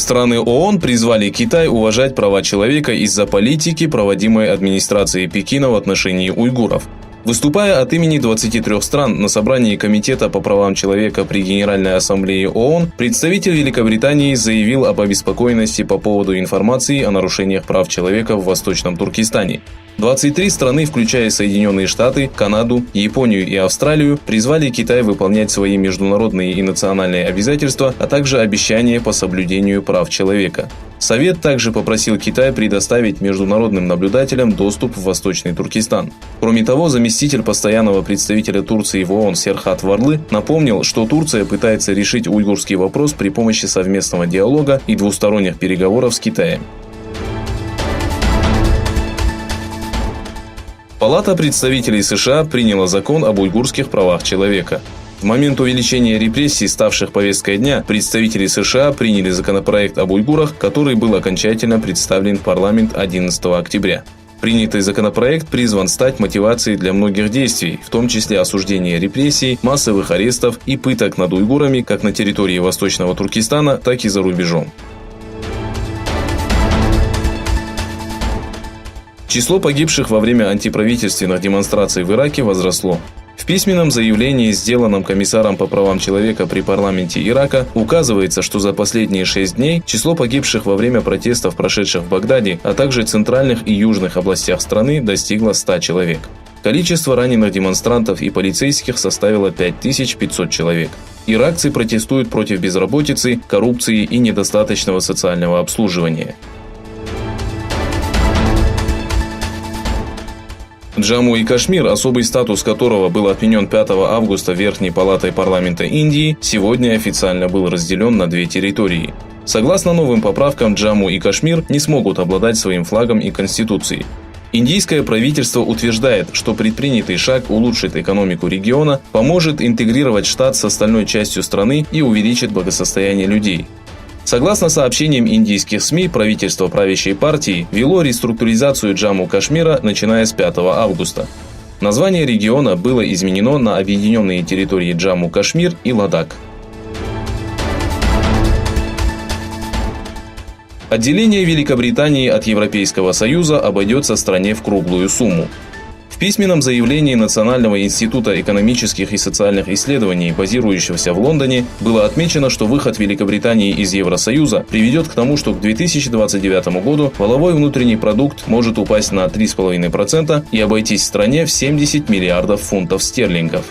Страны ООН призвали Китай уважать права человека из-за политики, проводимой администрацией Пекина в отношении уйгуров. Выступая от имени 23 стран на собрании Комитета по правам человека при Генеральной Ассамблее ООН, представитель Великобритании заявил об обеспокоенности по поводу информации о нарушениях прав человека в Восточном Туркестане. 23 страны, включая Соединенные Штаты, Канаду, Японию и Австралию, призвали Китай выполнять свои международные и национальные обязательства, а также обещания по соблюдению прав человека. Совет также попросил Китай предоставить международным наблюдателям доступ в Восточный Туркестан. Кроме того, заместитель постоянного представителя Турции в ООН Серхат Варлы напомнил, что Турция пытается решить уйгурский вопрос при помощи совместного диалога и двусторонних переговоров с Китаем. Палата представителей США приняла закон об уйгурских правах человека. В момент увеличения репрессий, ставших повесткой дня, представители США приняли законопроект об уйгурах, который был окончательно представлен в парламент 11 октября. Принятый законопроект призван стать мотивацией для многих действий, в том числе осуждения репрессий, массовых арестов и пыток над уйгурами как на территории Восточного Туркестана, так и за рубежом. Число погибших во время антиправительственных демонстраций в Ираке возросло. В письменном заявлении, сделанном комиссаром по правам человека при парламенте Ирака, указывается, что за последние 6 дней число погибших во время протестов, прошедших в Багдаде, а также центральных и южных областях страны, достигло 100 человек. Количество раненых демонстрантов и полицейских составило 5500 человек. Иракцы протестуют против безработицы, коррупции и недостаточного социального обслуживания. Джамму и Кашмир, особый статус которого был отменен 5 августа Верхней палатой парламента Индии, сегодня официально был разделен на 2 территории. Согласно новым поправкам, Джамму и Кашмир не смогут обладать своим флагом и конституцией. Индийское правительство утверждает, что предпринятый шаг улучшит экономику региона, поможет интегрировать штат с остальной частью страны и увеличит благосостояние людей. Согласно сообщениям индийских СМИ, правительство правящей партии вело реструктуризацию Джамму-Кашмира, начиная с 5 августа. Название региона было изменено на объединенные территории Джамму-Кашмир и Ладак. Отделение Великобритании от Европейского Союза обойдется стране в круглую сумму. В письменном заявлении Национального института экономических и социальных исследований, базирующегося в Лондоне, было отмечено, что выход Великобритании из Евросоюза приведет к тому, что к 2029 году валовой внутренний продукт может упасть на 3,5% и обойтись стране в 70 миллиардов фунтов стерлингов.